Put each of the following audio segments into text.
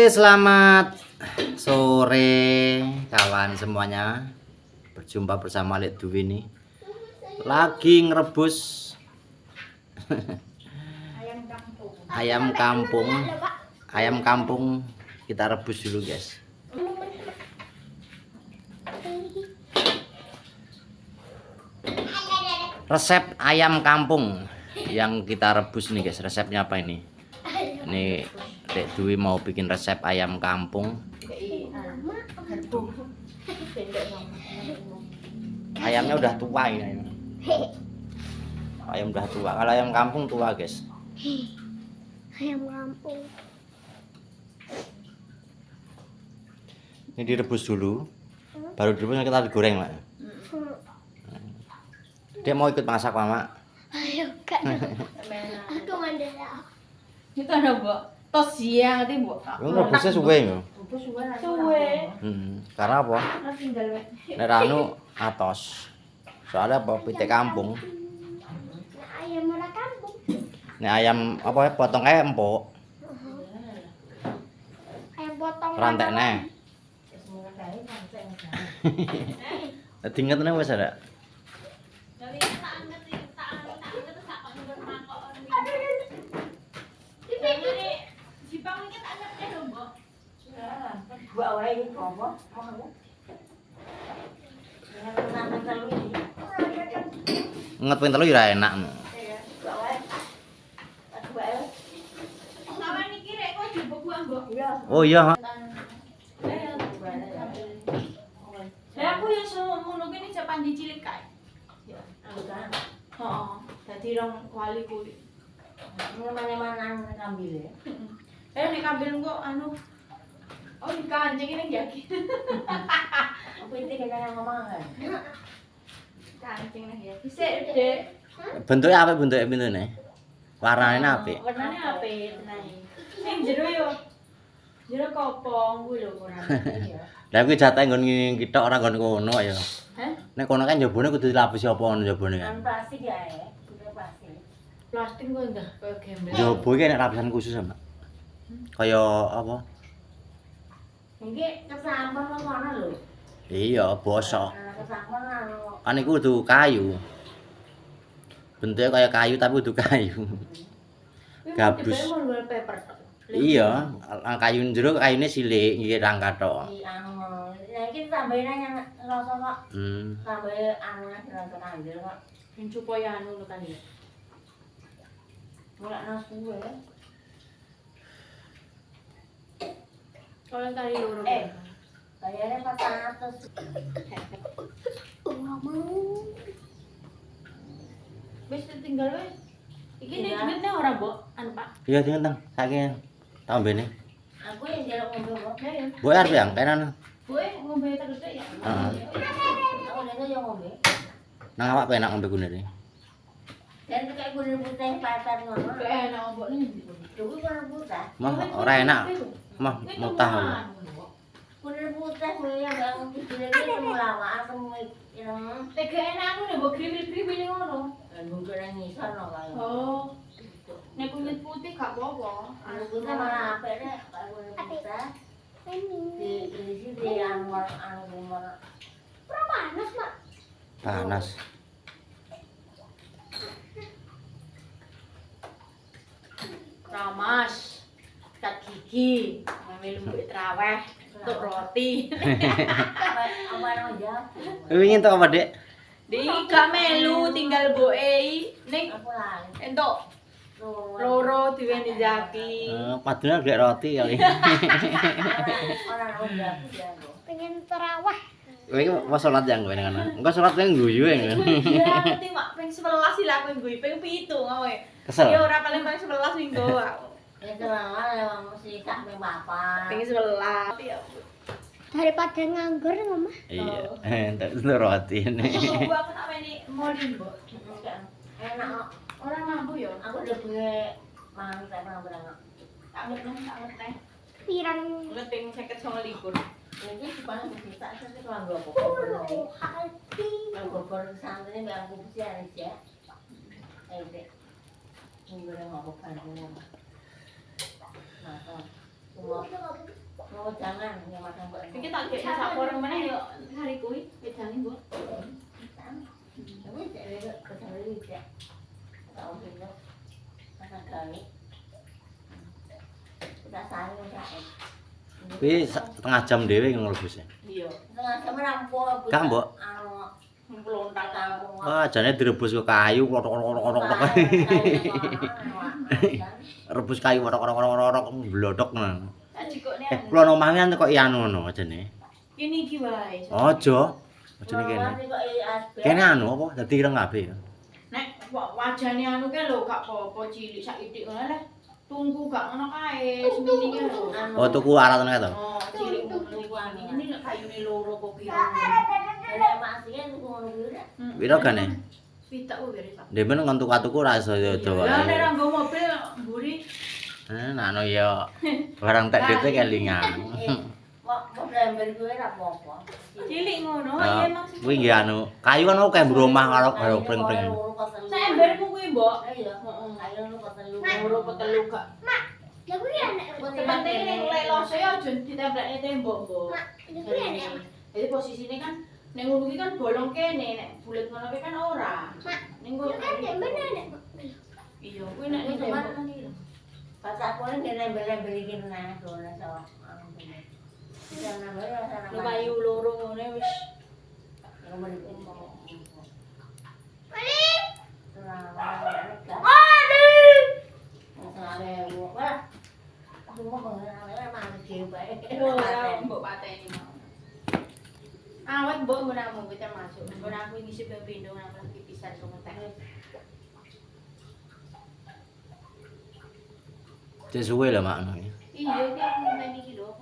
selamat sore kawan semuanya. Berjumpa bersama Lek Dwi nih. Lagi ngerebus ayam kampung. Ayam kampung kita rebus dulu, guys. Resep ayam kampung yang kita rebus nih, guys. Resepnya apa ini? Ini Lek Dwi mau bikin resep ayam kampung. Ayamnya udah tua ini. Ayam udah tua. Kalau ayam kampung tua, guys. Ayam kampung. Ini direbus dulu. Baru direbus kita digoreng, Mak. Dia mau ikut masak, Mama. Ayo, Kak. Aku mandala. Itu ada, Mbok. Tos siang nanti, Mbok. Yang rebusnya suwe ya? Suwe. Karena apa? Tinggal wek. Nek ranu atos. Soalnya apa? Pitik kampung. Ayam merah kampung. Nek ayam apa ya? Potong kayak empuk. Ayam potong. Rantekne. Tingkat wis ada. Nget ping telu ya enak. Oh iya. Lah aku yang ngono kene japan dicilik kae. Ya, heeh. Dadi rong wali kuwi. Mana-mana ngambil ya. Nek kambil kok anu. Oh, dikancing ini jaki. Apa itu kayaknya ngomong kan? Kancing nih ya. Bisa, Dek. Bentuknya apa bentuknya pintune? Warnanya apik. Warnane apik tenan. Sing jero yo. Jero kopong kuwi lho ora. Lah kuwi jatah nggon kita ora nggon kono ya. Hah? Nek kono kan jabone kudu dilapisi apa ngono jabone kan. Kan plastik ya, sudah plastik. Plastik kok enggak kaya gembel. Jabo iki nek lapisan khusus sama. Kaya apa? Ini kesampang lo mana lo? Iya, bosok. Kesampang anu. Kan iku kudu kayu. Bentuknya kayak kayu tapi kudu kayu. Gabus. Wallpaper. Iya, kayu jero kayune cilik, iki rangka tok. Di anu. Lagi tambahin yang rasa kok. Tambah anu rasa kandil kok. Sing supaya anu kan ya. Mulak nasi gue. Kalau kali loro. Bayarnya 400. Enggak mau. Wis tinggal wis. Iki nek duitnya ora, Mbok? Anu, Pak. Iya, dinten tang. Saiki tambene. Aku yang jalan ngombe kok. Ya. Mbok arep yang kenan. Kowe ngombe terus ya. Heeh. Aku lihat yang ngombe. Nang awak penak ngombe kunire. Dan kayak gue putih pacar ngono. Enak Mbok nih. Dulu kan putih. Mah ora enak. Mah mutah. Kulit putih yang bangun tidur lagi semua lama semua yang Tega enak aku nih Mbok kriwil-kriwil ngono. bukan yang ngisor loh kayak. Oh. Nek kulit putih gak apa-apa. Anu putih malah apa deh kalau kulit putih di sini anu umur. Berapa panas, Mak? Panas. Ramas. Kat gigi. Ngambil lembut traweh. Untuk roti. Apa aja? Wingi entuk apa, Dek? Di gak melu tinggal boe ning Aku lali. entuk loro diweni Zaki. Padahal gak roti kali. Orang udah ya. Pengen terawih. Kowe iki mau salat yang kowe nang kana. Engko salat nang guyu ya kan. Ya penting mak ping 11 sih lah kowe gue ping 7 kowe. Kesel. Ya ora paling ping 11 minggu aku. Itu lah yang mesti sampai bapak. Ping 11. Ya. Daripada nganggur, Mama. Iya, entuk roti ini. Aku tak meni molin, Mbok. Enak kok. Ora mampu ya. Aku udah punya mangan tak pernah berangkat. Tak ngerti. Pirang. Ngeting 59. Ini sebenarnya bisa sih kalau nggak apa. Hati. Kalau gopor santri nggak aku bisa aja. Dek. Ini udah nggak apa-apa. Nah, semua Oh jangan, ya makan kok. Iki tak gekno sak porong meneh yo hari kuwi wedange, Mbok. Tapi cewek kesalahan dia. Tahu dia. Makan kali. Udah sayang udah. Kuwi setengah jam dhewe ngerebusnya. Iya. Setengah jam rampung. Kang, Mbok. Anu Melontak kampung. Wah, jane direbus ke kayu kotok-kotok. Rebus kayu kotok-kotok blodok ngono. tak jikokne. Kula omahe kok anu ngono ajane. Kene iki wae. Aja. Ajane kene. Kene anu apa dadi ireng kabeh. Nek wajane anu ke lho gak apa-apa cilik sak itik ngono leh. Tunggu gak ngono kae semini ke lho. Oh tuku alatane to. Oh, cilik ngono iki. Ini nek kayune loro apa piro. Ada masih ngono kuwi. Piro gane? Pitak wae Pak. Demen ngon tuku ra iso Jawa. Ya nek ra nggo mobil mburi. Nah anu ya barang tak dite kelingan. Mau gambar kuwi ra apa-apa. Cilik ngono ya maksud. Kuwi nggih anu, kayu kan oke bromah karo pring-pring. Sak embermu kuwi, Mbok. Iya, heeh. Ayo lu pesen lu. Loro petelu gak. Lah kuwi enak. Penting ning lek lose ya aja ditemplekne tembok, Mbok. Lah kuwi enak. Jadi posisine kan ning ngono kuwi kan bolong kene, nek bulet ngono kuwi kan ora. Ning Kuwi ngono kan nek bener. iya, kuwi nek ning tembok kan iya. Pas aku ning nembel-nembel iki nang dona so. Jangan bayar sana. Lu kayu loro ngene wis Nomor itu. Balik. Aduh. Masalah wah. Aku mau ngene mana dhewe. ora mbok pateni mau. Awet mbok nggonamu kita masuk. Nggon aku ngisi pindho nang lagi pisan komentar. Cek suwe lah mak anu. Iya, iki aku ngenteni iki lho.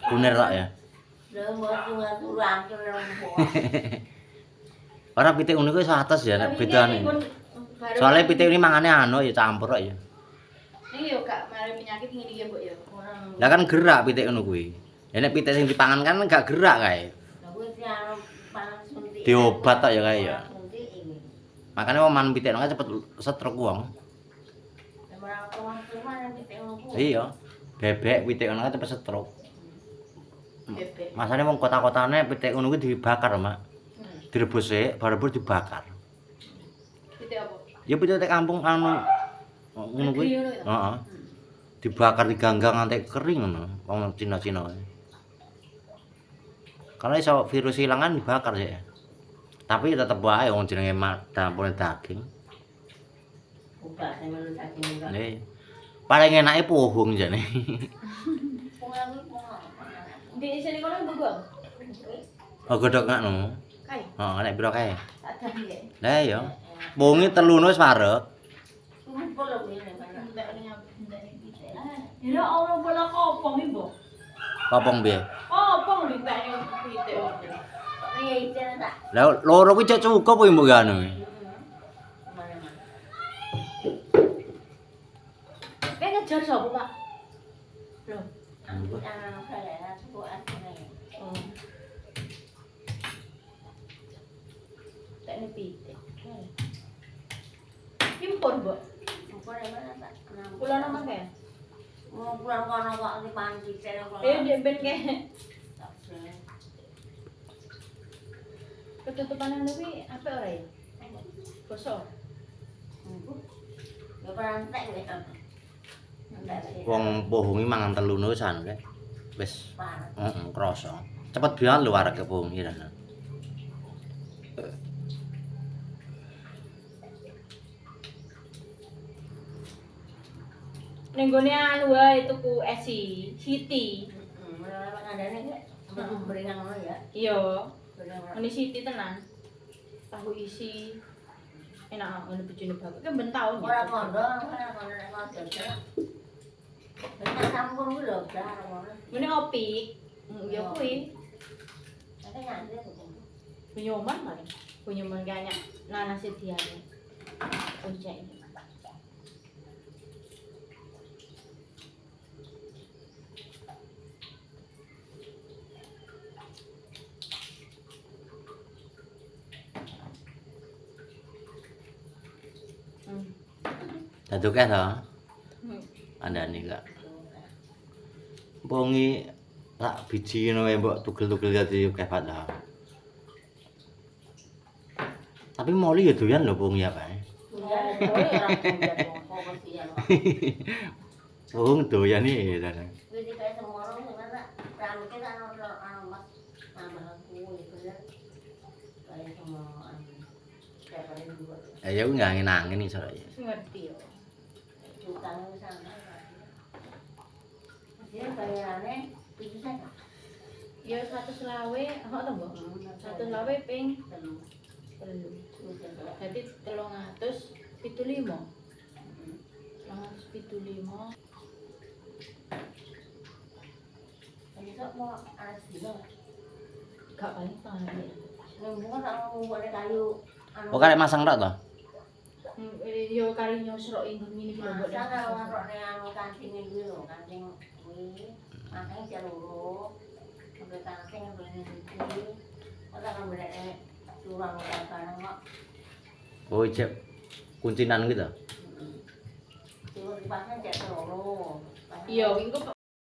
Kuner rak ya. Lah mau turang Ora pitik ngono kuwi atas ya nek bedane. Soale pitik ini mangane anu ya campur kok ya. Ning yo gak mari penyakit ngene iki mbok ya. Lah kan gerak pitik ngono kuwi. Ya nek pitik sing dipangan kan gak gerak kae. Lah kuwi anu panas suntik. Diobat tok ya kae ya. Suntik iki. Makane wong man pitik kan cepet stroke wong. Iya. Bebek pitik ngono kan cepet stroke. Bebek. Masane wong kota-kotane pitik ngono kuwi dibakar, Mak. Direbus sik, barebus dibakar. Pitik apa? Ya pitik kampung anu ngono kuwi. Heeh. Dibakar diganggang nganti kering ngono, wong Cina-Cina. Karena iso virus ilangan dibakar sik. Tapi tetep wae wong jenenge dampune daging. Buka sing melu daging juga. Nih. Paling enake pohong jane. Di sini kono mbok. Oh godhog ngono. Kae. Heeh, nek piro kae? Tak dadi. Lah iya. Pohonge telune wis parek. Kumpul lho ngene mana. Ndak pitik. Ya Allah bola kopong iki, Mbok. Popong piye? Kopong ditekne pitik. Iya itu tak. Lah loro kuwi cek cukup kuwi mbok anu. Mana-mana. Kayak ngejar sapa, Pak? Loh. Aku anak saya aku asli. Oh. Tekne pitik. Impor, Mbok. Kumpul di mana tak? Kula nang kae. Mau pulang kono kok di panci saya kok. Dia ben kae. Ketutupan anu kuwi apa ora ya? Bosok. Ya pernah entek ya. Wong pohonge mangan telune wis anu kae. Wis Parah. heeh krasa. Cepet banget lho arek pohong iki. Ning gone anu wae tuku esi, Siti. Mana ngandane ki? Beringan ngono ya. Iya, Beringan. ngene Siti tenan. Tahu isi enak ngono bojone bagus. Kan ben taun Ora ya. kondo, ora kondo nek ngono. Kita sampun ku lho, ora ngono. Ngene opik. Ya kuwi. Tapi nganti aku. Penyoman mari. Penyoman kayaknya nanas sediane. Kuncen. Dadukeh to. Andane kok. Pongi Tak biji ngono wae mbok tugel-tugel dadi kepat lah. Tapi Molly ya doyan lho wong ya, Pak. Iya, kowe ora kuliah kok kesian. Wong doyan iki tenan. Wis kayak semua orang gimana? Rambutnya kan orang mas nambah aku itu ya. Kayak semua kayak pada dua. Ya aku nggak angin-angin iso ya. Ngerti yo. Utangnya sana. Dia bayarannya itu saja. Ya 100 lawe, kok to, Mbok? 100 lawe ping 3. Jadi 375. 375. Besok mau asli loh. Gak paling tadi. Nembungan sama membuat kayu. Oh karek masang tok to? Yo kari nyosrok ini iki lho, Mbok. Masa kalau ngaroknya anu kancing itu loh, kancing kuwi. Makanya jalur. Sampai kancing yang beli iki. Ora kan berene curang barang kok. Oh cek kuncinan gitu. Cuma dipasang cek loro. Iya, iku